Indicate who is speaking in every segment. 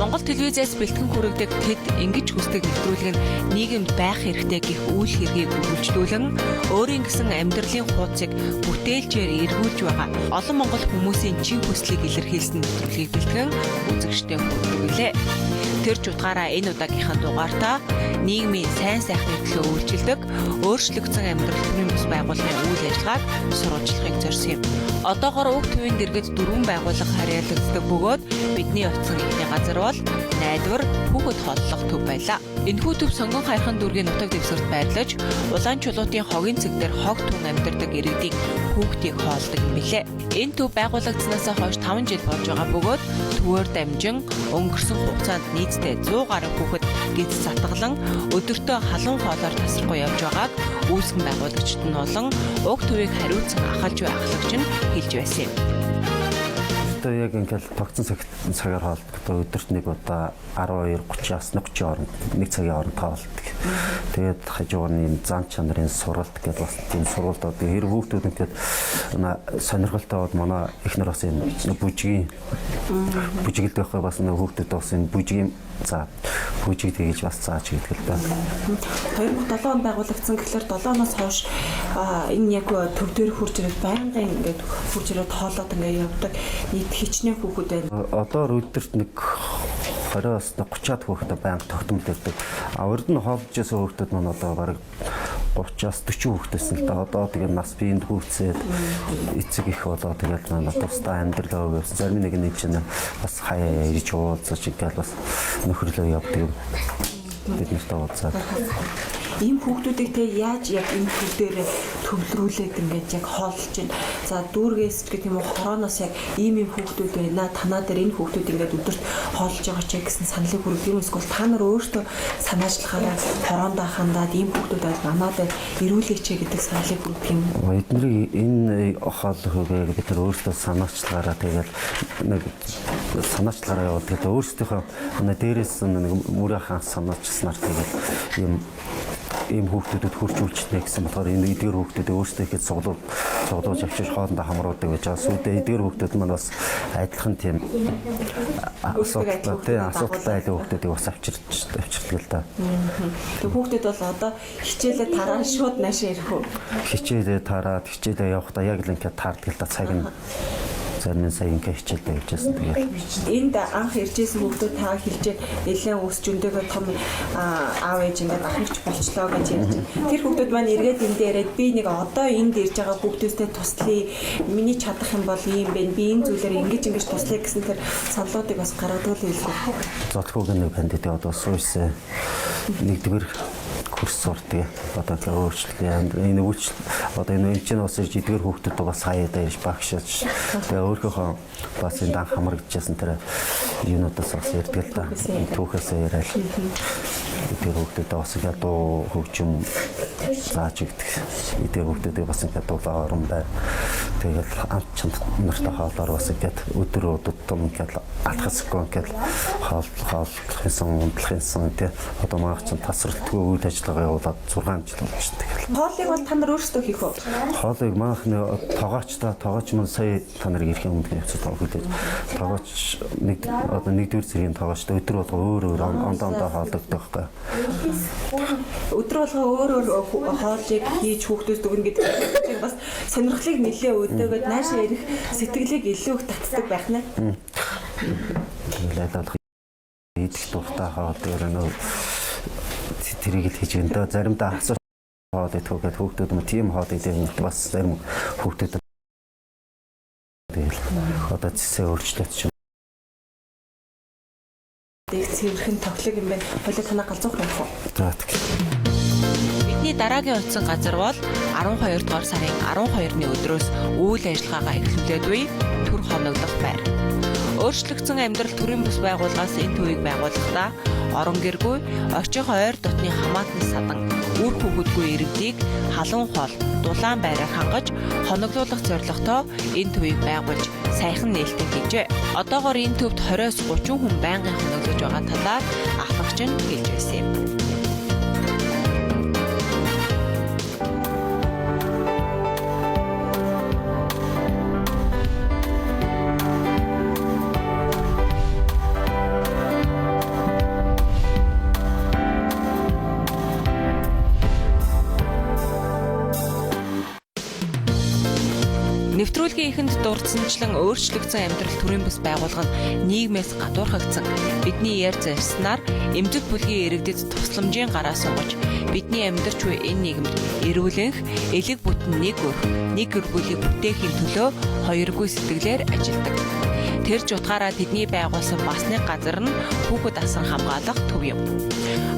Speaker 1: Монгол телевизээс бэлтгэн хүргэдэг тэд ингэж хүсдэг нэвтрүүлэг нь нийгэмд байх хэрэгтэй гэх үйл хэргийг үргэлжлүүлэн өөрийн гэсэн амьдралын хуудсыг бүтээлчээр эргүүлж байгаа олон монгол хүмүүсийн чин хүслийг илэрхийлсэн нэвтрүүлгийг бэлтгэн үзэгчдэд хүргэдэг билээ. Тэр ч утгаараа энэ удаагийнхаа дугаартаа нийгмийн сайн сайхны төлөө үйлчилдэг өөрчлөгдсөн амьдрал төрийн бас байгууллагын үйл ажиллагааг сурвалжлахыг зорьсон юм. Одоогоор уг төвийн дэргэд 4 байгууллага харьяалагддаг бөгөөд бидний очсон ихний газар бол найдвар хүүхэд хооллох төв байлаа. Энэхүү төв сонгон хайрхан дүүргийн нутаг дэвсгэрт байрлаж улаан чулуутын хогийн цэг дээр хог түн амьдардаг иргэдийн хүүхдийг хоолдог юм билээ. Энэ төв байгуулагдсанаас хойш 5 жил болж байгаа бөгөөд төвөөр дамжин өнгөрсөн хугацаанд нийтдээ 100 гаруй хүүхэд гиз затгалан өдөртөө халуун хоолоор тасрахгүй явж байгааг үүсгэн байгуулагчид нь болон уг төвийг хариуцсан ахалж буй ахлагч нь хэлж байсан юм.
Speaker 2: Одоо яг ингээл тогтсон цагаар хоолдог. Өдөрт нэг удаа 12:30-аас 30 хооронд нэг цагийн хооронд хоолдог. Тэгээд хажуугаар нь зан чанарын сургалт гэдэг бас тийм сургалтууд хэрэг хүүхдүүд ингээд сонирхолтой бод манай эхнэр бас энэ бүжигэлд байхгүй бас хүүхдүүд бас энэ бүжгийн бүжиг тэгж бас зааж гэдэг л байна.
Speaker 3: 2007 онд байгуулагдсан гэхэлэр 7 оноос хойш энэ яг төв дээр хурж ирээд байнгын ингээд хурж ирээд хоолоод ингээд явдаг нийт хичнээн хүүхэд байна.
Speaker 2: Одоо өдөрт нэг 20-аас 30-аад хүүхэд байнга тогтмол ирдэг. Урд нь хоолж байсан хүүхдүүд маань одоо бараг 30-аас 40 хүүхдээс л да. Одоо тэгээд нас биеинд хүүцээд эцэг их болоо тэгээд манай тусдаа амьдралаа өгөөс зарим нэг нь чинь бас хаяа ирж уулзаж ингээл бас нөхөрлөө явдаг. Бид нартай уулзаад
Speaker 3: ийм хүүхдүүдийг те яаж яг энэ төв дээр төвлөрүүлээд ингээд яг хоолж байна. За дүүргээс ч гэх юм уу хорооноос яг ийм хүүхдүүд байна. Танаа дээр энэ хүүхдүүд ингээд өдөрт хоолж байгаа ч гэсэн саналыг хүргэх юм эсвэл та нар өөртөө санаачлахаараа хороондоо хандаад ийм хүүхдүүд бол манайд ирүүлээч гэдэг саналыг хүргэх юм.
Speaker 2: Эднэрийг энэ хоолойгоо бид нар өөртөө санаачлагаараа тэгэл нэг санаачлагаараа явуулдаг. Тэгээд өөрсдийнхөө дээрээс нэг мөрөхийн санаачснаар тэгэл ийм хүүхдүүдэд хурж үйлчлэнэ гэсэн болохоор энэ эдгээр хүүхдүүдээ өөрсдөө ихэд цуглуулж авчиж хоолндоо хамруулдаг байж байгаа. Сүйдээ эдгээр хүүхдүүд маань бас адилхан тийм асуудалтай айлын хүүхдүүдийг бас авчирдаг л да.
Speaker 3: Тэг хүүхдүүд бол одоо хичээлээ тараад шууд наашаа ирэх үү?
Speaker 2: Хичээлээ тараад хичээлээ явахдаа яг л ингээд таардаг л да цаг нь. Зарим сая ингээ хичээлдээ явжсэн тэгээд
Speaker 3: энд анх иржсэн хүүхдүүд та хэлжээ нэлээд өсч өндөгөө том аав ээж ингээд ахмагч болчлоо гэж ярьж. Тэр хүүхдүүд маань эргээд энд яриад би нэг одоо энд ирж байгаа хүүхдүүстэй туслая. Миний чадах юм бол ийм байна. Би энэ зүйлээр ингэж туслая гэсэн тэр саналуудыг бас гаргадаг л хэлгүй.
Speaker 2: Зодхоогийн нэг кандидат одоо суйсан нэгдүгээр курс сурдаг. Одоо өөрчлөлт энэ үйлчлэл одоо энэ чинь бас ирж эдгээр хүүхдүүд бас хаяада ирж багшаач. Тэгээ өөрийнхөө бас энэ дан хамрагдчихсан тэр юунуудаас бас ярьдаг л да. Түүхээсээ яриад эдгээр хүүхдүүд бас ингээд дуу хөгжим зааж өгдөг. Эдгээр хүүхдүүдийг бас ингээд дуулаа орон бай. Тэгээд амт чанд нартай хаалаар бас ингээд өдөр удам ингээд алхасгүй ингээд хаалхсан унтлахсан тий. Одоо маань ч тасралтгүй үйл ажиллагаа явуулаад 6 жил болж байгаа.
Speaker 3: Хоолыг бол та нар өөрсдөө хийх үү?
Speaker 2: Хоолыг маахны тоогооч маань сая та нарыг ирэх юм гэж явцад хэлээд тоогооч одоо нэгдүгээр зэргийн тоогоочтой өдөр болго өөр ондоо хоолдог байхгүй.
Speaker 3: Өдөр болго өөр хоолыг хийж хүүхдөөс дүгнэ гэдэг бас сонирхлыг нэлээ өдөөгд наашаа ирэх сэтгэлийг илүү их татдаг байх нэ.
Speaker 2: Лайлалах идэх тухтай хоол дээр нөө тэрийг л хийж байна. Заримдаа асууж хоол идэхгүйгээд хүүхдүүд нь тийм хоол идэх бас зарим хүүхдүүд тэгэл одоо цэсээ өөрчлөлт чинь
Speaker 3: цэвэрхэн тоглог юм байна. Хойлоо танаа галзуух байх уу?
Speaker 2: За тийм.
Speaker 1: Бидний дараагийн утсан газар бол 12 дугаар сарын 12-ны өдрөөс үйл ажиллагаагаа эхлүүлээд буй төр хоноглох байр. Өөрчлөгдсөн амьдрал төрийн бус байгууллагаас энэ төвийг байгуулахдаа орон гэргүй, орчих ойр дотны хамаатны садан, үр хөвгөдгүй иргэдийг халуун хоол, дулаан байраар хангаж хоноглуулах зорилготой энэ төвийг байгуулж сайхан нээлттэй хийжээ. Одоогоор энэ төвд 20-30 хүн байнгын хоноглож байгаа талаар ахлагч нь хэлж байсан юм. бүлгийн эхэнд дурдсанчлан өөрчлөгдсөн амьдрал төрийн бас байгуулга нь нийгмээс гадуурхагдсан. Бидний яар зарснаар эмзэг бүлгийн иргэдэд тусламжийн гараа сунгаж бидний амьдарч буй энэ нийгэмд эрүүлэнх элэг бүтэн нэг гэр бүлийг бүтээхийн төлөө хоёргүй сэтгэлээр ажилладаг. Тэр ч утгаараа тэдний байгуулсан бас нэг газар нь хүүхэд асан хамгаалах төв юм.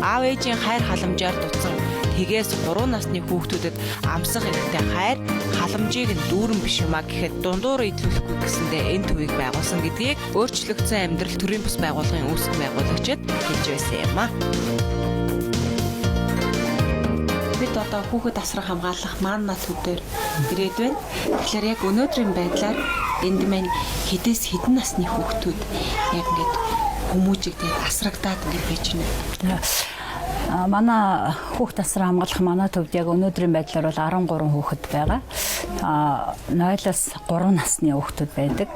Speaker 1: Аав ээжийн хайр халамжаар дутсан тэгээс 3 насны хүүхдүүдэд амсах эрхтэй хайр халамжийг нь дүүрэн биш юмаа гэхэд дундуур идэлүүлэхгүй гэсэндээ энэ төвийг байгуулсан гэдгийг өөрчлөгдсөн амьдрал төрийн бас байгууллагын үүсгэн байгуулагчид хэлж байсан юм а. Бид одоо хүүхэд асрах хамгаалах маана төв дээр ирээд байна. Тэгэхээр яг өнөөдрийн байдлаар энд маань хэдээс хэдэн насны хүүхдүүд яг ингээд хүмүүжигдээд асрагдаад ингээд байж байна.
Speaker 4: Манай хүүхд асрах хамгаалах манай төвд яг өнөөдрийн байдлаар бол 13 хүүхэд байгаа. 0-аас 3 насны хүүхдүүд байдаг.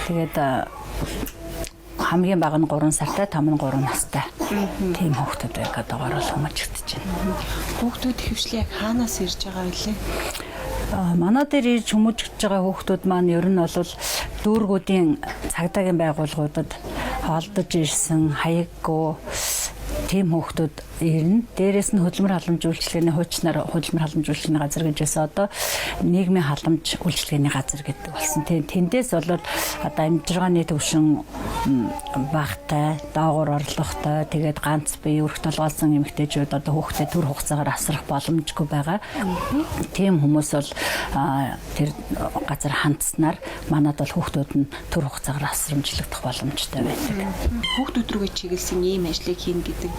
Speaker 4: Тэгээд хамгийн бага нь 3 сартай, том нь 3 настай. Тийм хүүхдүүд байдаг одоогоор бол хүмүүжигдэж байна.
Speaker 3: Хүүхдүүд хөвшлээ яг хаанаас ирж байгаа вэ?
Speaker 4: Манай дээр ирж хүмүүжигдэж байгаа хүүхдүүд маань ер нь бол дүүргүүдийн цагдаагийн байгууллагуудад олдож ирсэн хаяггүй тийм хүүхдүүд ирнэ. Дээрээс нь хөдөлмөр халамж үйлчилгээний хуучнаар хөдөлмөр халамж үйлчилгээний газар гэж байсан. Одоо нийгмийн халамж үйлчилгээний газар гэдэг болсон. Тэндээс бол одоо амжиргааны төвшин багтай, доогуур орлоготой, тэгээд ганц бие өрх толгойлсон эмэгтэйчүүд одоо хүүхдээ төр хугацаагаар асрах боломжгүй байгаа. Тийм хүмүүс бол тэр газар хандснаар манад бол хүүхдүүд нь төр хугацаагаар асрамжлагдах боломжтой байдаг.
Speaker 3: Хүүхдүүд рүүгээ чиглэсэн ийм ажлыг хийн гэдэг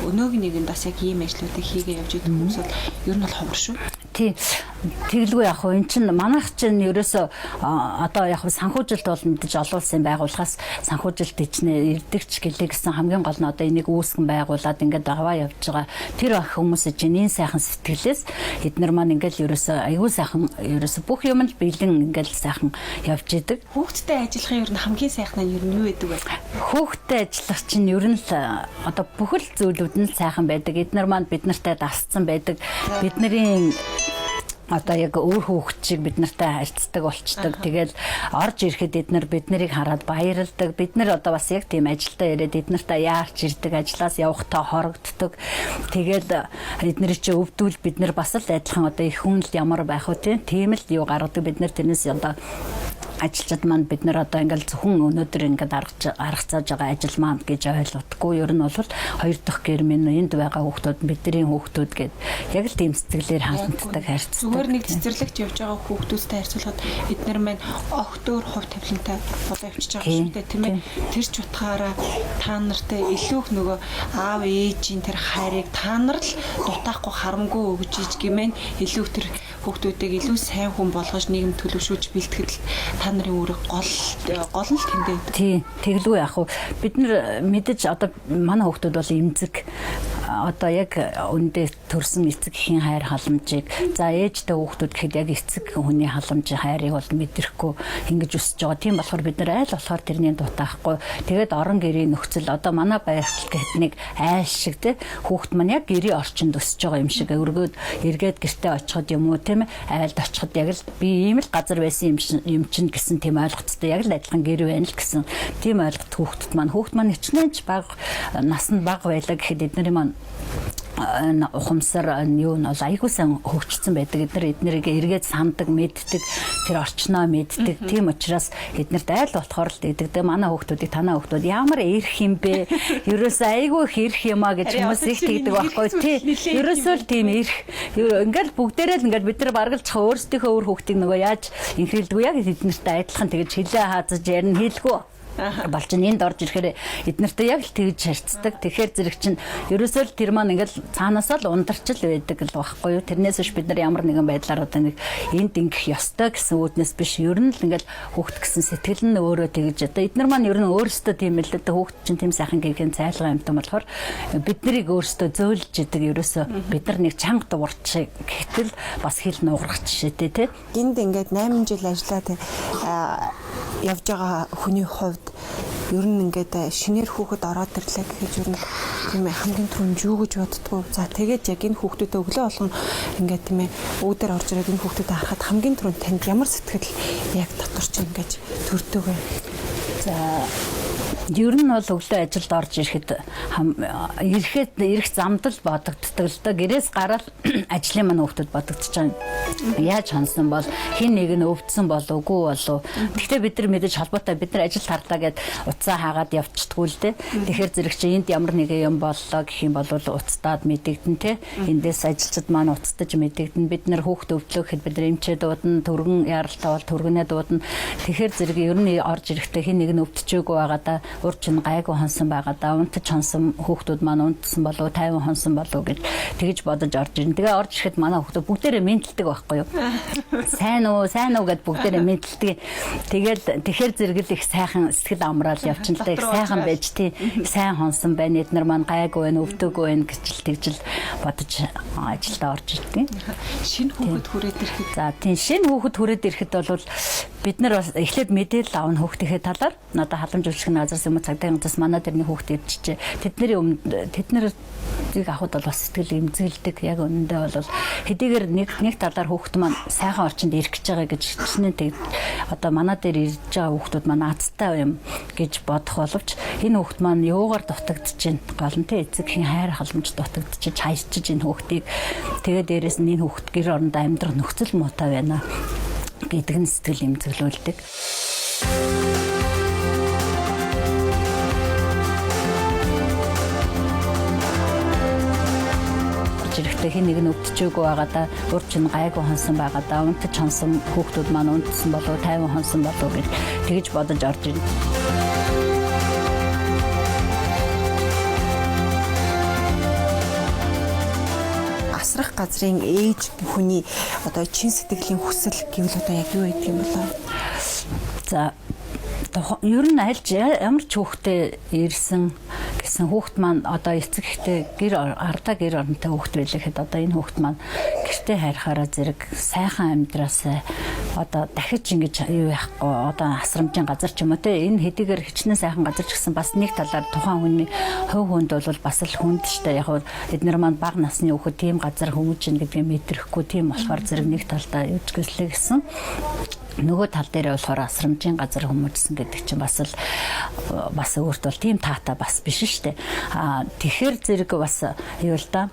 Speaker 3: өнөөгийн нэгэнд бас яг ийм ажлуудыг хийгээ явж идэг хүмүүс бол ер нь бол ховор шүү.
Speaker 4: Тийм. Тэглгүй яг хөө эн чинь манайх чинь ерөөсөө одоо яг санхүүжилт бол мэдээж олон улсын байгууллагаас санхүүжилт ичнэ ирдэгч гэлээ гэсэн хамгийн гол нь одоо энийг үүсгэн байгуулад ингээд аваа явж байгаа. Тэр хүмүүс чинь энэ сайхан сэтгэлээс эднэр маань ингээд ерөөсөө аюул сайхан ерөөсөө бүх юм л бэлэн ингээд сайхан явж идэг.
Speaker 3: Хүүхдтэй ажиллахын ер нь хамгийн сайхан нь ер нь юу байдаг вэ?
Speaker 4: Хүүхдтэй ажиллах чинь ер нь л одоо бүхэл зүйлүүд нь сайхан байдаг. Эднэр маань бид нартай дасцсан байдаг. Бидний одоо яг өөр хүүхэд шиг бид нартай харьцдаг болчдөг. Тэгэл орж ирэхэд эднэр бид нарыг хараад баярлдаг. Бид нар одоо бас яг тийм ажилдаа ирээд эднэртэй яарч ирдэг, ажлаас явахдаа хорогддог. Тэгэл эднэр чи өвдвөл бид нар бас л адилхан одоо их хүнл ямар байх вэ тийм л юу гаргадаг. Бид нар тэрнээс одоо ажилчид маань бид нар одоо ингээл зөвхөн өнөөдөр ингээд аргацааж байгаа ажил маань гэж ойлгодоггүй. Ер нь бол хоёр дахь гэр минь энд байгаа хүүхдүүд бидний хүүхдүүд гээд яг л тийм сэтгэлээр хаалтдаг харьцдаг.
Speaker 3: Зүгээр нэг цэцэрлэгт явж байгаа хүүхдүүдтэй харьцуулахад эдгээр маань огт өөр хувь тавилантай болоо явчихж байгаа шүү дээ тийм ээ. Тэр ч утгаараа та нартай илүү их нөгөө аав ээжийн тэр хайрыг та нар л дутаахгүй харамгүй өгж иж гэмээр илүү тэр хүүхдүүдийг илүү сайн хүн болгож нийгэм төлөвшүүлж бэлтгэхэд та нарын үүрэг гол нь тэндээ.
Speaker 4: Тийм. Тэглгүй яах вэ? Бид нар мэдээж одоо манай хүүхдүүд бол эмзэг одоо яг өндөө төрсэн эцэгхийн хайр халамжийг за ээжтэй хүүхдүүд гэхэд яг эцэг хүний халамжийн хайрыг бол мэдрэхгүй ингэж өсөж байгаа. Тийм болохоор бид нар айл болохоор тэрний дутаахгүй. Тэгээд орон гэрийн нөхцөл одоо манай байртал гэхэд нэг айл шиг те хүүхд маань яг гэрийн орчинд өсөж байгаа юм шиг өргөөд эргээд гэртээ очиход юм уу тийм ээ айлд очиход яг л би ийм л газар байсан юм чинь гэсэн тийм ойлголттой яг л адилхан гэр байна л гэсэн тийм ойлголт хүүхдэд маань хичнээн ч бага насанд бага байлаа гэхэд эдний маань ухамсар юу нь бол айгүй сан хөгжсөн байдаг. Эднэрийг эргээд самдаг, мэддэг, тэр орчноо мэддэг. Тийм учраас эднэрт айл болохоор л дийдэг. Манай хүүхдүүдийг танаа хүүхдүүд ямар ирэх юм бэ? Ерөөсөө айгүй их ирэх юмаа гэж хүмүүс их тэгдэг байхгүй тий. Ерөөсөө л тийм ирэх. Ингээл бүгдээрээ л ингээл бид нар баргалж өөрсдийнхөө өөр хүүхдийг нөгөө яаж инхрийлдэг яг эднэртэй адилхан тэгж хилээ хаазаж ярина хэлгүй. Болж энд орж ирэхээр эднэртэй яг л тэгж харьцдаг. Тэгэхээр зэрэг чинь ерөөсөө л тэр маань ингээл цаанаасаа л ундарчл байдаг л байхгүй юу. Тэрнээс биш бид нар ямар нэгэн байдлаар одоо нэг энд ингэх ёстой гэсэн үүднээс биш. Ер нь л ингээл хүүхд гэсэн сэтгэл нь өөрөө тэгж одоо эднэр маань ер нь өөрсдөө тийм л дээ хүүхд чинь тийм сайхан гэргийн цайлгаа юмтай болохоор бид нарыг өөрсдөө зөөлж идэг. Ерөөсөө бид нар нэг чанга дуурч гэтэл бас хэл нуурах жишээтэй тий.
Speaker 3: Энд ингээд 8 жил ажиллаад явж байгаа хүний хувьд ер нь ингээд шинээр хүүхэд ороод ирлээ гэхэд ер нь тийм ээ хамгийн түрүүнд юу гэж боддгоо. За тэгээд яг энэ хүүхдүүдэд өглөө болгон ингээд тийм ээ үүдээр орж ирээд энэ хүүхдүүдэд харахад хамгийн түрүүнд танд ямар сэтгэл яг дотор чинь ингээд төрдөг вэ?
Speaker 4: За ер нь бол өглөө ажилд орж ирэхэд ирэх замдал бодогддог л да. Гэрээс гараад ажлын маань хүүхдүүд бодогдож байгаа. Яаж хонсон бол хин нэг нь өвдсөн болов уу болов. Гэхдээ бид нар мэдээж холбоотой бид нар ажилд харлаа гэд уцаа хаагаад явчихдгүй л дээ. Тэгэхээр зэрэг чи энд ямар нэг юм боллоо гэх юм бол уцтаад мэдэгдэн те. Эндээс ажилчид маань уцтаж мэдэгдэн. Бид нар хүүхд өвдлөө гэхэд бид нар эмчээ дуудана, түргэн яралтай бол түргэнээ дуудана. Тэгэхээр зэрэг ер нь орж ирэхдээ хин нэг нь өвдчихөөгүй байгаа да. Урч нь гайгүй хонсон байгаа да. Унтаж хонсон хүүхдүүд маань унтсан болов 50 хонсон болов гэж тэгж бодож орж ирнэ. Тэгээ орж ирэхэд манай хүүхдүүд бүгдээрээ мэдлдэг байхгүй юу? Сайн уу гэд бүгдээрээ мэдлдэг. Тэгэхээр зэрэгэл их сайхан сэтгэл амраал явчихна л да. Их сайхан байж тий. Сайн хонсон байна. Эднэр маань гайгүй байна, өвдөөгүй байна гэж л тэгж л бодож ажилдаа орж ирдэг.
Speaker 3: Шинэ хүүхэд хүрээд ирэхэд
Speaker 4: за тийм шинэ хүүхэд хүрээд ирэхэд бол бид нар бас эхлээд мэдээлэл авна хүүхдийнхээ талаар. Одоо халамж үйлчлэх газраас юм уу цагдаагийн газраас манай дэрний хүүхд ивчжээ. Тэднийг авахд бол бас сэтгэл эмзэглэдэг. Яг үнэндээ бол хэдийгээр нэг талаар хүүхд маань сайхан орчинд ирэх гэж байгаа гэж хичнээн тэг одоо манай дээр ирж байгаа хүүхдүүд маань азтай юм гэж бодох боловч энэ хүүхд маань юугаар дутагдж байна? Галантай эцэг хин хайр халамж дутагдчих, хайрчиж энэ хүүхдийг тэгээд дээрэс нь энэ хүүхд гэр орондоо амьдрах нөхцөл муутай байна гэдэг нь сэтгэл эмзэглүүлдэг. Ирэхдээ хин нэг нь өвдчихөөгүй байгаа да. Урч нь гайгүй хонсон байгаа да. Унтаж хонсон хүүхдүүд маань унтсан болов 50 хонсон болов гэж тэгж бодож орж ирнэ.
Speaker 3: асрах газрын ээж хүний одоо чин сэтгэлийн хүсэл гэвэл одоо яг юу байдаг юм болоо?
Speaker 4: За ер нь ямар ч хүүхдээ ирсэн гэсэн хүүхд маань одоо эцэг ихтэй ардаа гэр оронтой хүүхд байлаа гэхэд одоо энэ хүүхд маань гэртээ хайрхаараа зэрэг сайхан амьдраасаа одоо дахиж ингэж юу яахгүй одоо асрамжийн газар ч юм уу те энэ хэдийгээр хичнээн сайхан газар ч гэсэн бас нэг талаар тухайн хүний хувь хүнд бол бас л хүнд штэ яг эднэр маань бага насны хүүхэд тийм газар хүмүүжин гэдгийг мэдрэхгүй тийм болохоор зэрэг нэг талдаа юучгэслээ гэсэн нөгөө тал дээр болохоор асрамжийн газар хүмүүжсэн гэдэг чинь бас өөрт бол тийм таатай бас биш штэ. Тэгэхээр зэрэг бас юу л да.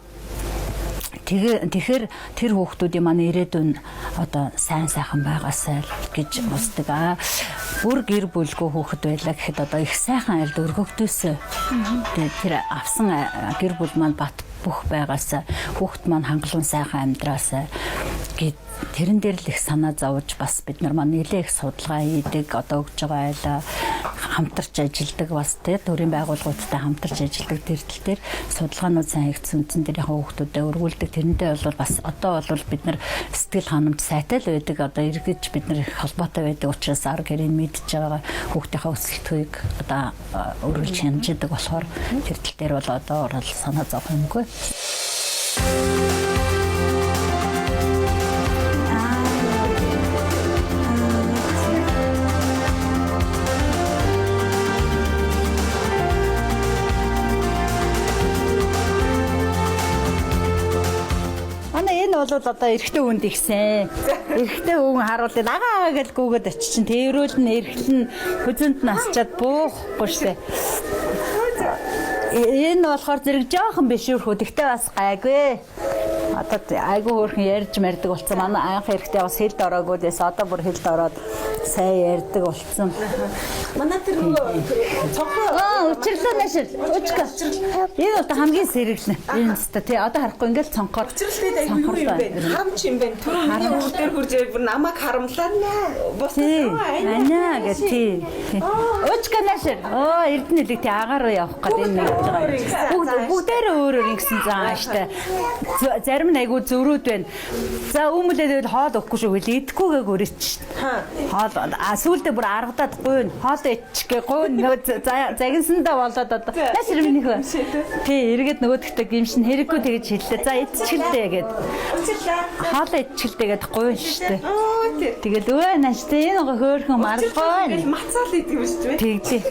Speaker 4: Тэгэхээр тэр хүүхдүүдийн маань ирээдүйн одоо сайн сайхан байгаасай гэж үздэг. Бүр гэр бүлгүй хүүхэд байлаа гэхэд одоо их сайхан айлд өргөгдөөсөө. Тэр авсан гэр бүл маань бат бүх байгаасай хүүхэд маань хангалуун сайхан амьдраасай гэд тэрэн дээр л их санаа зовж бас бид нар маань нэлээ их судалгаа хийдэг одоо өгж байгаа айлаа хамтарч ажилладаг бас төрийн байгууллагуудтай хамтарч ажилладаг тэрдэл дээр судалгаанууд сайн хийгдсэн үндсэн дээр яхаа хүүхдүүдэд өргүүлдэг тэрнтэй бол бас одоо бол бид нар сэтгэл ханамж сайтай л байдаг одоо эргэж бид нар их холбоотой байдаг учраас ар гэрийн мэдж байгаа хүүхдийнхээ өсөлтийг одоо өргөлж хянаждаг болохоор тэрдэл дээр бол одоо орол санаа зовх юмгүй. Бол одоо эрэгтэй хүнд ихсэн. Эрэгтэй хүн харуулъя агаа гэж гүгээд очиж чинь тэрүүл нь эргэлэн хүзэнд насчаад буухгүй штэ. Энэ болохоор зэрэг жоохон биш юу. Тэгтээ бас гайгүй. Одоо айгүй хөөрхөн ярьж мэрдэг болсон. Манай анх эрэгтэй бас хэлд ороогүй дээс одоо бүр хэлд ороод сайн ярьдаг болсон.
Speaker 3: Манай тэр цонхоо
Speaker 4: учирлаа нэшил. Учка. Энэ одоо хамгийн сэргэлэн. Энэ өстө тий одоо харахгүй ингээл цонхоор
Speaker 3: учирлээ айгүй юм бэ. Харамч юм бэ. Түрүү миний хүүхдэр хурж ирэх бүр намайг харамлаад бос
Speaker 4: анаа гэж тий. Учка нэшил. Эрдэнэлэг тий агаар руу явах гэдэг энэ нэг байгаа. Бүгдээрээ өөрөөр ингэсэн заа штэ. Зарим нь айгүй зөрүүд байна. За өмөлээд хоол өгөхгүй шүү хэл идэхгүйгээ гөрөөч. Хоол сүүлдээ бүр аргадаад гуйна. Хоол ичгээ гуйна. Загинсандаа болоод одоо. Яшир минийх үү? Тий, эргээд нөгөөдөгтэй гимшин хэрэггүй тэгэж хэллээ. За идчихлээ гэд. Хоол ичгэлтэй гэд гуйна штэ. Тэгээд өө нааш тий энэ хөөхөн маргой.
Speaker 3: Мацаал идэг юм шүү дээ.
Speaker 4: Тэгдээ.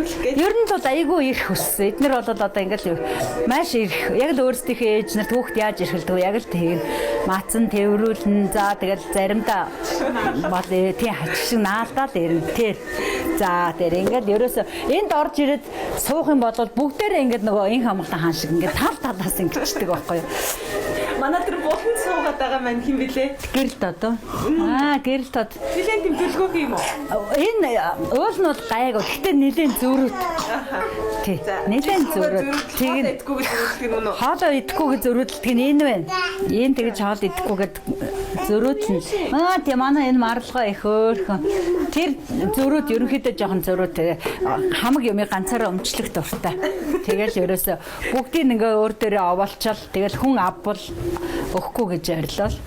Speaker 3: төрүүлэх гэж.
Speaker 4: Ер нь бол айгүй ирэх хүссэн. Эднэр бол одоо ингээл маш ирэх. Яг л өөрсдийнхээ ээж нарт хүүхд яаж ирхэлдэг яг л тийм маацсан тэрврүүлэн за тэгэл заримдаа бол тийм хачиг наалдаад ирнэ тэр. За тэр ингээд ерөөсө энд орж ирээд суух юм бол бүгдээрээ ингээд нөгөө ин хамгаалсан хаан шиг ингээд тал талаас ингэчдэг байхгүй юу?
Speaker 3: Манай тэр булан суугаад байгаа маань хин блэ?
Speaker 4: Гэрэлт одоо. Гэрэлт од.
Speaker 3: Нилийн тэмдэглэгүй юм уу?
Speaker 4: Энэ уул нь бол гайг. Гэхдээ нилийн зөрүүд. Тий. Нилийн зөрүүд.
Speaker 3: Тийг идэхгүй гэж зөвлөдөг нь үү?
Speaker 4: Хоолоо идэхгүй гэж зөрүүдэлдэг нь энэ байна. Ийм тэгж хоол идэхгүй гэж зөрүүдэлнэ. Тийм манай энэ марлгоо их хөөрхөн. Тэр зөрүүд ерөнхийдөө жоохон зөрүүд хамаг юмыг ганцаараа өмчлөх дуртай. Тэгэл ерөөсө бүгдийг ингээ өөр дээрээ овоолчаал. Тэгэл хүн авбал өгөхгүй гэж арилал.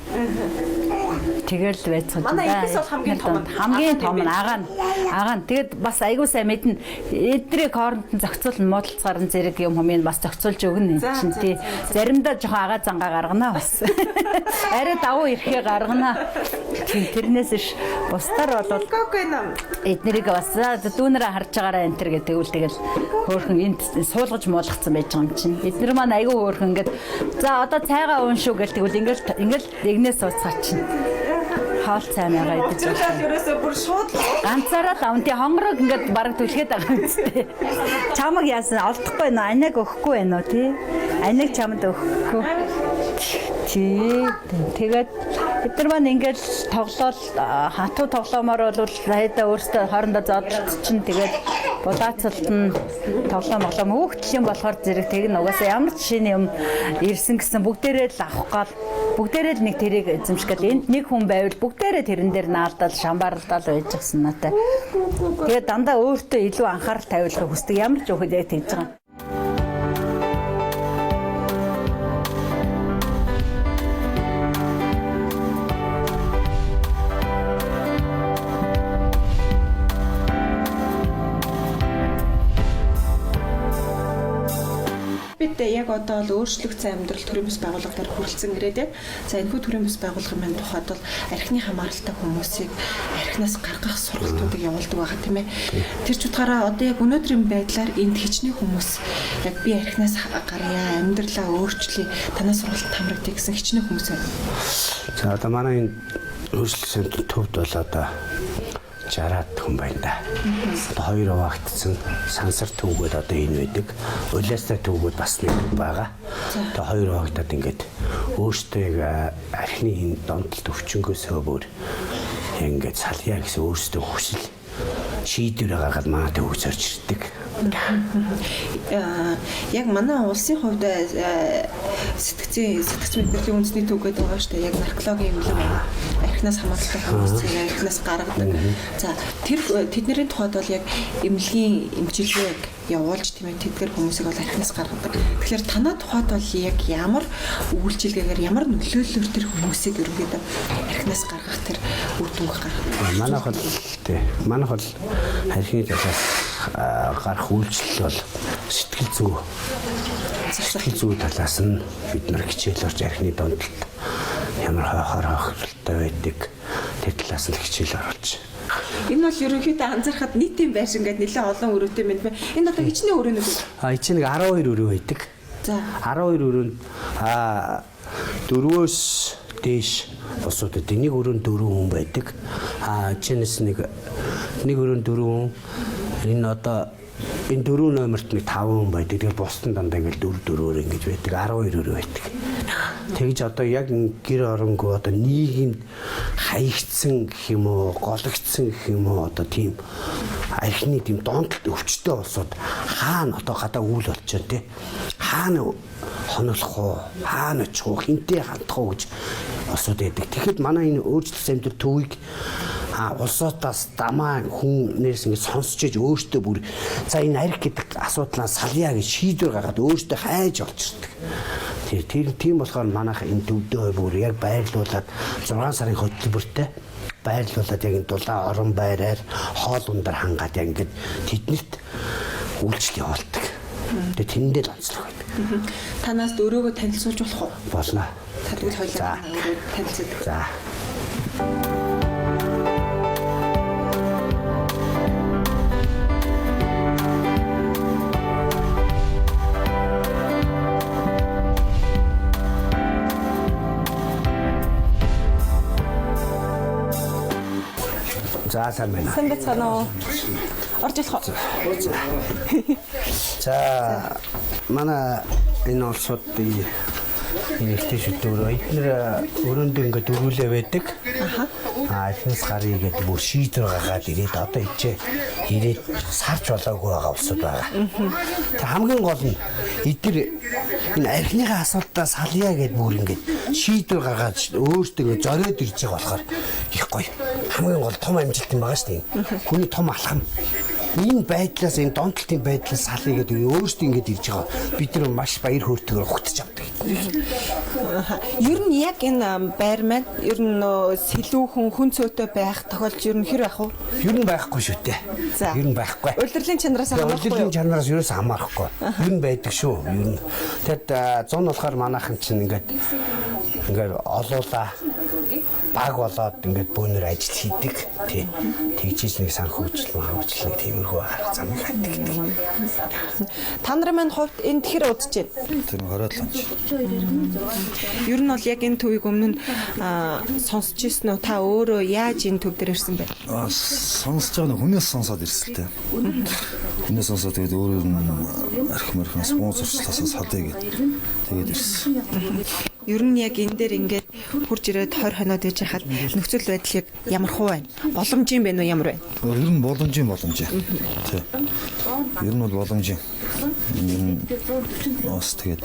Speaker 4: Тэгэл байцгаа.
Speaker 3: Манай ихээс бол
Speaker 4: хамгийн том нь агаа нь. Тэгэд бас айгуу сайн мэднэ. Эдрийг хооронд нь зохицуулна муудалцгаар нь зэрэг юм хүмүүс бас зохицуулж өгнө чинь тий. Заримдаа жоохон агаа зангаа гаргана бас. Арай давуу ирэхээ гаргана. Тэрнээс ш бусдаар бол эднэрийг бас дүүнэрээ харж байгаараа энэ төр гэдэг үл тэгэл хөөхөн энд суулгаж муулгацсан байж байгаа юм чинь. Эднэр маань айгуу хөөхөн ингээд за одоо цайгаа уун шүү гэл тэгвэл ингээл игнээс сууцгаа чинь. Хаал цай байгаа идэж байна.
Speaker 3: Ерөөсөө бүр шууд
Speaker 4: ганцаараа л аван тий хонгорог ингээд бараг түлхээд байгаа юм зү. Чамаг яасан олдохгүй нөө аниг өгөхгүй байна уу тий? Аниг чамд өгөхгүй. Тий. Тэгээд бид нар маань ингээд тоглоол хатуу тоглоомоор бол хайдаа өөрсдөө хоорондоо зодлолт чинь тэгээд булаацалтан тоглоом хөөгдөл юм болохоор зэрэг тэг н угаасаа ямар ч шинэ юм ирсэн гэсэн бүгдээрээ л авах гал бүгдээрээ л нэг тэрийг эзэмшгэл энд нэг хүн байвал бүгдээрээ тэрэн дээр наалдал шамбарлал байж гсэн надаа. Тэгээд дандаа өөртөө илүү анхаарал тавиулахыг хүсдэг ямар ч үхэд яг тэгж байгаа.
Speaker 3: Яг одоо л өөрчлөгдсөн амьдрал төрийн бас байгууллагаар хүрэлцэн ирээд яг за энэхүү төрийн бас байгууллагын маань тухайд бол архины хамааралтай хүмүүсийг архинаас гаргах сургалтуудыг явуулдаг байгаа тийм ээ. Тэр ч утгаараа одоо яг өнөөдрийн байдлаар энд хичнээн хүмүүс яг би архинаас гарьяа амьдралаа өөрчлөе танаас сургалт хамрагдъя гэсэн хичнээн хүмүүс байна.
Speaker 5: За одоо манай энэ өөрчлөлтийн төвд бол одоо 60-аад хүн байна да. Одоо 2 авагдсан сансар төвгүүд одоо энэ байдаг. Улаастай төвгүүд бас нэг байгаа. Одоо 2 авагдаад ингээд өөртөө архины энэ донтолт өвчнгөөсөө бүр ингээд салъя гэсэн өөртөө хүсэл шийдвэр гаргаад манай төвөж орж ирдэг.
Speaker 3: Яг манай улсын хувьд сэтгцэн мэдрэлийн үндэсний төв гэдэг байгаа шүү дээ. Яг наркологийн эмнэлэг байна. Архинаас хамааралтай хүмүүсийг архинаас гаргадаг. За тэр тэдний тухайд бол яг эмнэлгийн эмчилгээг явуулж тийм ээ тэдгээр хүмүүсийг бол архинаас гаргадаг. Тэгэхээр танаа тухайд бол яг ямар үйлчилгээгээр ямар нөлөөллөөр тэр хүмүүсийг ерөнхийдөө архинаас гаргах тэр үр дүнг гаргадаг.
Speaker 5: Манайх бол архины талаас гарах үйлчлэл бол сэтгэл зүй талаас нь бид нар хичээл орж архины донтолт ямар хохиролтой байдаг тэр талаас нь хичээл оруулж.
Speaker 3: Энэ бол ерөнхийдөө анзаархад нийтийн байшин гэдэг нэлээд олон өрөөтэй байна. Энэ одоо хичнээн өрөөнд үү?
Speaker 5: Эцэг 12 өрөө байдаг.
Speaker 3: За
Speaker 5: 12 өрөөнд 4-өөс дээш босуудад нэг өрөөнд 4 хүн байдаг. Чинээс нэг өрөөнд 4 хүн. Энэ одоо энэ 4 номерт нэг 5 хүн байдаг. Тэгээд бусдын дандаа ингээл 4-4-өөр ингэж байдаг. 12 өрөө байдаг. Тэгж одоо яг гэр оронгоо одоо нийгэмд хаягдсан гэх юм уу, гологдсон гэх юм уу одоо тийм архины тийм донтолт өвчтөй болсод хаана одоо гадаа үйл болж байна те. Хаана хонолох уу, хаана очих уу, хинтээ хандах уу гэж осод байдаг. Тэгэхэд манай энэ өөрчлөлт амьдрал төвийг улсуудаас дамаа хүнээс ингэ сонсч иж өөртөө бүр за энэ арх гэдэг асуудлаас салъя гэж шийдвэр гаргаад өөртөө хайж олчирдаг. Тийм болохоор манайх энэ төвдөө бүр яг байрлуулад 6 сарын хөтөлбөртэй байрлуулад яг энэ дулаан орон байраар хоол ундар хангаад яг ингэ тэднэрт үйлчлэл явуулдаг. Тэгээд тэндээ л онцлог байдаг.
Speaker 3: Танаас өөрийгөө танилцуулж болох уу?
Speaker 5: Болно.
Speaker 3: Тэгвэл хоёулаа өөрийгөө танилцуулдаг.
Speaker 5: За. сайн байна.
Speaker 3: Сайн байцгаана уу? Орж ирэх үү?
Speaker 5: За манай энэ улсуудын энэхтэй шүтээр эдгээр өрөөндөө ингээд дөрвөлээ байдаг. Эхнээс гарыг гэдэг бүр шийдвэр гаргаад ирээд одоо ирээд сарч болоогүй байгаа улсууд байгаа. Тэг хамгийн гол нь эдгээр энэ архиныхаа асуудлаа салъя гэдэг бүр ингээд шийдвэр гаргаад өөртөө ингээд зориод ирж байгаа болохоор их гоё. Хамгийн гол том амжилт юм байгаа шүү дээ. Хүний том алхам. Энэ байдлаас энэ донтолтын байдлаас салъя гэдэг өөртөө ингэж ирж байгаа. Бид нар маш баяр хөөртэйгээр ухтаж авдаг.
Speaker 3: Ер нь яг энэ байр маань ер нь сэлүүхэн хүн цөөтэй байх тохиолдол ер нь хэр байх вэ?
Speaker 5: Ер нь байхгүй шүү дээ. Ер нь байхгүй.
Speaker 3: Улирлын чанараас хамаарахгүй.
Speaker 5: Улирлын чанараас ерөөс хамаарахгүй. Ер нь байдаг шүү. Ер нь. Тэгэд 100 болохоор манайхан чинь ингээд олуулаа баг болоод ингээд бөөнөр ажил хийдэг. Тэгжиж нэг санхүүжил нэг тиймэрхүү арга замыг хатдаг.
Speaker 3: Та нарын маань хувьд энэ тэгэхэр удаж байна.
Speaker 6: Тэр хороод л онч.
Speaker 3: Ер нь бол яг энэ төвийг өмнө нь сонсч ирсэн үү? Та өөрөө яаж энэ төв дээр ирсэн бэ?
Speaker 6: Сонсож байгаа нь хүнээс сонсоод ирсэн л дээ. Хүнээс сонсоод тэгээд өөрөө архимархан спонсорчлаасаа салъя тэгээд ирсэн.
Speaker 3: Ер нь яг энэ дээр ингээд хурж ирээд 20 хоноод ээж хахад нөхцөл байдлыг ямар хуу байна? Боломжийн байна уу ямар байна?
Speaker 6: Ер нь боломжийн. Тий. Ер нь бол боломжийн. Ер нь бас тэгээд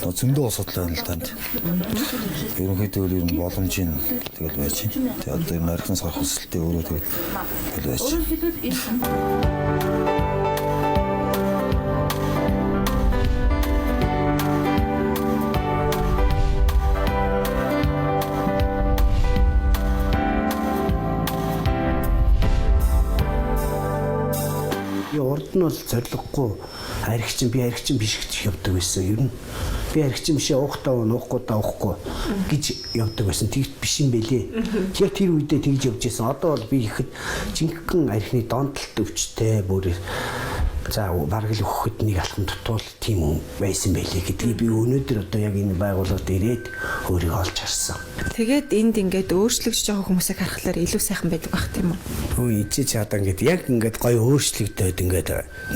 Speaker 6: зөндөө асуудал байна л танд. Ерөнхийдөө ер нь боломжийн тэгэл байж. Тэгээд одоо энэ архин сарх хүсэлтээ өөрөө тэгэл байж.
Speaker 5: Урд нь бол зориггүй би архичин биш гэж явдаг байсан. Ер нь би архичин бишээ уухтаа уухгүй даахгүй гэж явдаг байсан. Тэгт биш юм бэлээ. Яг тэр үедээ тэгж явж байсан. Одоо бол би ихэд жинхэнэ архины донтолт өвчтэй бүр бараг л өгөхөд нэг алхам дутуул тийм юм байсан байлээ гэдгийг би өнөөдөр одоо яг энэ байгууллагад ирээд өөрийгөө олж харсан.
Speaker 3: Тэгээд энд ингээд өөрчлөгдөж байгаа хүмүүсийг харахаар илүү сайхан байдаг бах тийм үү?
Speaker 5: Хөө ичиж чадаа яг ингээд гоё өөрчлөгдөд ингээд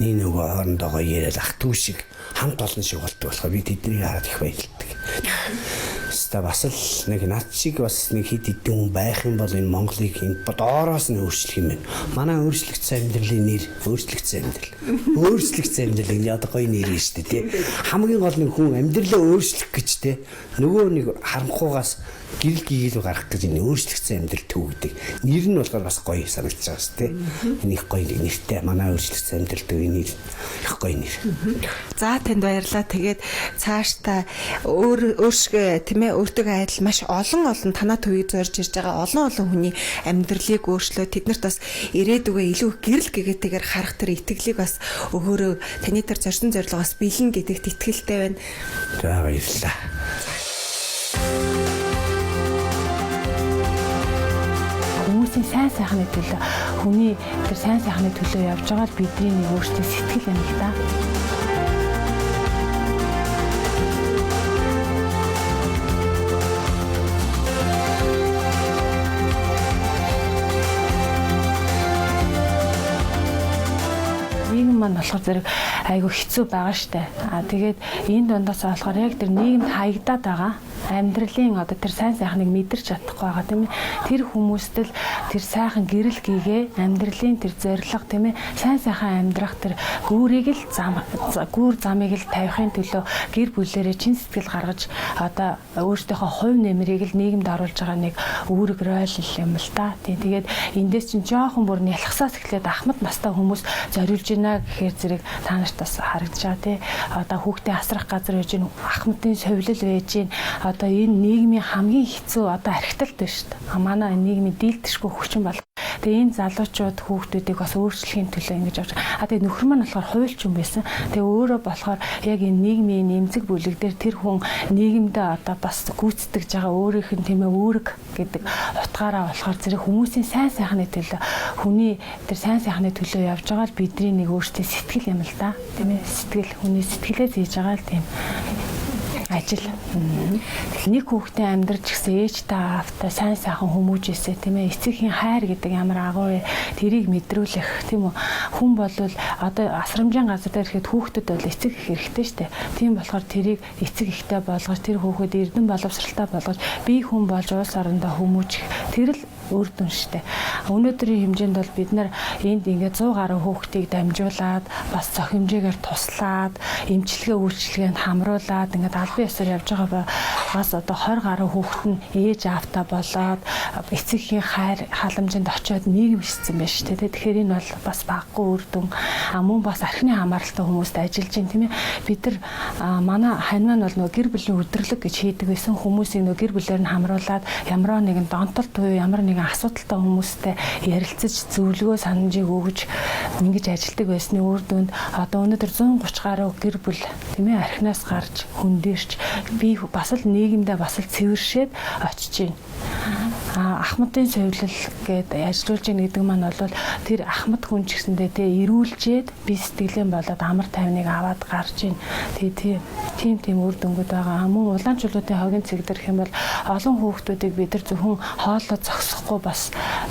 Speaker 5: нэг нөгөө хоорондоо гоё яриад ах дүү шиг хамт олон шиг болдог болохоор би тэднийг хараад их баярлагдав. Бас л нэг над шиг бас нэг хэд хэдэн хүн байх юм бол энэ Монголыг доороос нь өөрчлөх юм байна. Манай өөрчлөгдсөн амьдралын нэр өөрчлөгдсөн амьдрал энэ одоо гоё нэр нь шүү дээ тий. Хамгийн гол нэг хүн амьдралаа өөрчлөх гэж тий. Нөгөө нэг харанхуугаас гэрэл гийлүү гарах гэж энэ өөрчлөгдсөн амьдрал төв гэдэг. Нэр нь болохоор бас гоё санагдаж байгаа шүү дээ. Энэ их гоё нэртэй манай өөрчлөгдсөн амьдрал төв энэ их гоё нэр.
Speaker 3: За танд баярлалаа. Тэгээд цаашдаа өөрсгөө тийм ээ өөртөө адил маш олон танаа төвийг зорж ирж байгаа олон хүний амьдралыг өөрчлөө тэднэрт бас ирээдүгөө илүү гэрэл гэгээтэйгээр харах тэр итгэлийг бас өгөөрөө таны тэр зорьсон зорилгоос бэлэн гэдэгт итгэлтэй байна.
Speaker 5: За баярлалаа.
Speaker 7: Хүмүүсийн сайн сайхны төлөө хүний тэр сайн сайхны төлөө явж байгаа л бидний нэг өөрсдийн сэтгэл юм л да. Нийгэм маань болохоор зэрэг айгүй хэцүү байгаа штэ. Тэгээд энэ дундаас болохоор яг тэр нийгэмд хаягдаад байгаа амьдралын одоо тэр сайн сайхныг мэдэрч чадахгүй байгаа тийм ээ. Тэр хүмүүст л тэр сайхан гэрэл гээгээ амьдралын тэр зорилго тийм ээ. Сайн сайхан амьдрах тэр гүүрийг л гүүр замыг л тавихын төлөө гэр бүлээрээ чин сэтгэл гаргаж одоо өөртөөхөө хувь нэмрийг л нийгэмд оруулж байгаа нэг үүрэг роль юм л да. Тэгээд эндээс чинь жоохон бүр нялхсаас эхлээд ахмад настай хүмүүс зориулж байна гэхээр зэрэг та нарт бас харагдаж байгаа тий. Одоо хүүхдээ асрах газар байж гин ахмадын совилол байж гин одоо энэ нийгмийн хамгийн хэцүү одоо архитект байна шүү дээ. Манай нийгмийн дийлдэшгүй хүчин бол тэгээ энэ залуучууд хүүхдүүдийг бас өөрчлөхийн төлөө ингэж авч. Тэгээ нөхөр маань болохоор хуульч юм байсан. Тэгээ өөрөө болохоор яг энэ нийгмийн нэмзэг бүлэг дээр тэр хүн нийгэмдээ одоо бас гүйцэтгэж байгаа өөрийнх нь тийм ээ үүрэг гэдэг утгаараа болохоор зэрэг хүмүүсийн сайн сайхны төлөө хүний тэр сайн сайхны төлөө явж байгаа л бидний нэг өөрсдийн сэтгэл юм л да. Тийм ээ сэтгэл хүний сэтгэлээ зээж байгаа л тийм. ажил. Нэг хүүхдээ амьдрч гэсэн ээжтэй аавтай сайн сайхан хүмүүжээсээ тийм ээ эцгийн хайр гэдэг ямар агуу вэ? Тэрийг мэдрүүлэх тийм үү? Хүн болвол одоо асрамжийн газар дээр ирэхэд хүүхдэд бол эцэг их хэрэгтэй шүү дээ. Тийм болохоор тэрийг эцэг ихтэй болгож тэр хүүхэд эрдэнэ боловсралтай болгож бие хүн болж улс орондоо хүмүүжих тэр л үр дүн шүү дээ. Өнөөдрийн хэмжээнд бол бид нар энд ингээд 100 гаруй хүүхдийг дамжуулаад бас зохимжээгээр туслаад эмчилгээ үйлчилгээнд хамруулад ингээд албан ёсоор явж байгаа бас одоо 20 гаруй хүүхэд нь ээж аавтай болоод эцэгхийн хайр халамжинд очиод нийгэмшсэн байна шүү дээ. Тэгэхээр энэ бол бас баггүй үр дүн. Мөн бас архины хамааралтай хүмүүст ажиллаж байна тийм ээ. Бид нар манай хань маань бол нөгөө гэр бүлийн өдрлөг гэж хийдэг байсан хүмүүсийг нөгөө гэр бүлээр нь хамруулад ямар нэгэн донтолт буюу ямар нэгэн асуудалтай хүмүүстэй ярилцаж зөвлөгөө санамжийг өгж ингэж ажилтдаг байсны үр дүнд одоо өнөөдөр 130 гаруй гэр бүл тийм ээ архинаас гарч хөндөрч би бас л нийгэмдээ бас л цэвэршээд очиж байна. Ахмадын совилал гээд ажиллаж байгаа гэдэг маань бол тэр ахмад хүн ч гэсэндээ тэ эрүүлжээд би сэтгэлэн болоод амар тайвныг аваад гарч ийн. Тийм үр дүнгууд байгаа. Мөн улаанчуулуудын хогийн цэг дэрх юм бол олон хүүхдүүдийг бид нар зөвхөн хоолоо зогсохгүй бас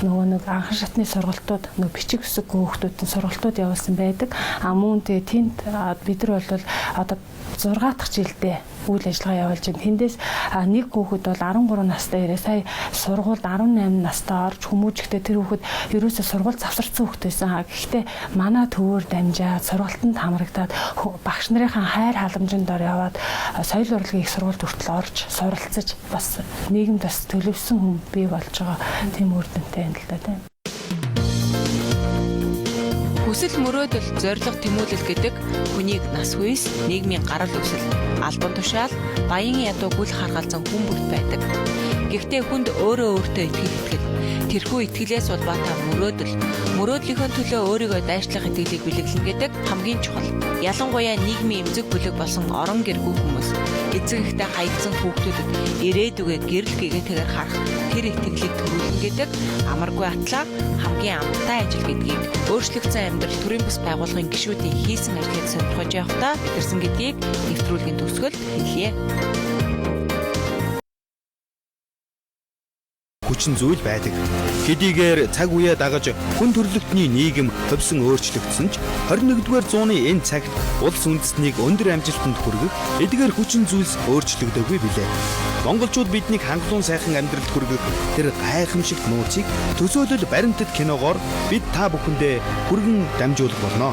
Speaker 7: нөгөө нэг анхан шатны сургалтууд нөгөө бичиг үсэг хүүхдүүдийн сургалтууд явуулсан байдаг. Мөн тэнд бид нар бол одоо 6 дахь жилдээ үйл ажиллагаа явуулж байна. Тэндээс нэг хүүхэд бол 13 настай ирээ сая сургуульд 18 настай орж хүмүүжихдээ тэр хүүхэд ерөөсөө сургууль завсарсан хүүхэд байсан. Гэхдээ манай төвөөр дамжаад сургалтанд хамрагдаад багш нарынхаа хайр халамжинд ор яваад соёл урлагийн их сургуульд хүртэл орж суралцаж бас нийгэмд бас төлөвсөн хүн бий болж байгаа. Тийм үр дүнтэй юм л да тийм.
Speaker 1: Хүсэл мөрөөдөл, зориг тэмүүлэл гэдэг хүнийг нас үеэс нийгмийн гарал үүсэл, албан тушаал, баян ядуу гүйл харгалзан хүн бүрт байдаг. Гэхдээ хүнд өөрөө өөртөө итгэл, тэрхүү итгэлээс улбаатай мөрөөдлийнхөө төлөө өөрийгөө дайшлах итгэлийг бэлэглэн гэдэг хамгийн чухал. Ялангуяа нийгмийн эмзэг бүлэг болсон орон гэргүй хүмүүс эцэг ихтэй хаягдсан хүүхдүүдэд ирээдүгээ гэрэл гэгээтэйгээр харах тэр итгэлийг төрүүлнэ гэдэг амаргүй атлаа хамгийн амттай ажил гэдгийг өөрчлөгдсөн амьдрал төрийн бас байгууллагын гишүүдийн хийсэн ажлыг сонирхож явахдаа бидэрсэн гэдгийг нэвтрүүлгийн төгсгөлд хэлье.
Speaker 8: Хүчин зүйл байдаг. Хэдийгээр цаг үеэ дагаж хүн төрөлхтний нийгэм хөвсөн өөрчлөгдсөн ч 21-р зууны энэ цагт улс үндэстнийг өндөр амжилтанд хүргэх эдгээр хүчин зүйлс өөрчлөгдөөгүй билээ. Монголчууд биднийг хангалуун сайхан амьдралд хүргэх тэр гайхамшигт нууцыг төсөөлөл баримтат киногоор бид та бүхэндээ хүргэн дамжуулах болно.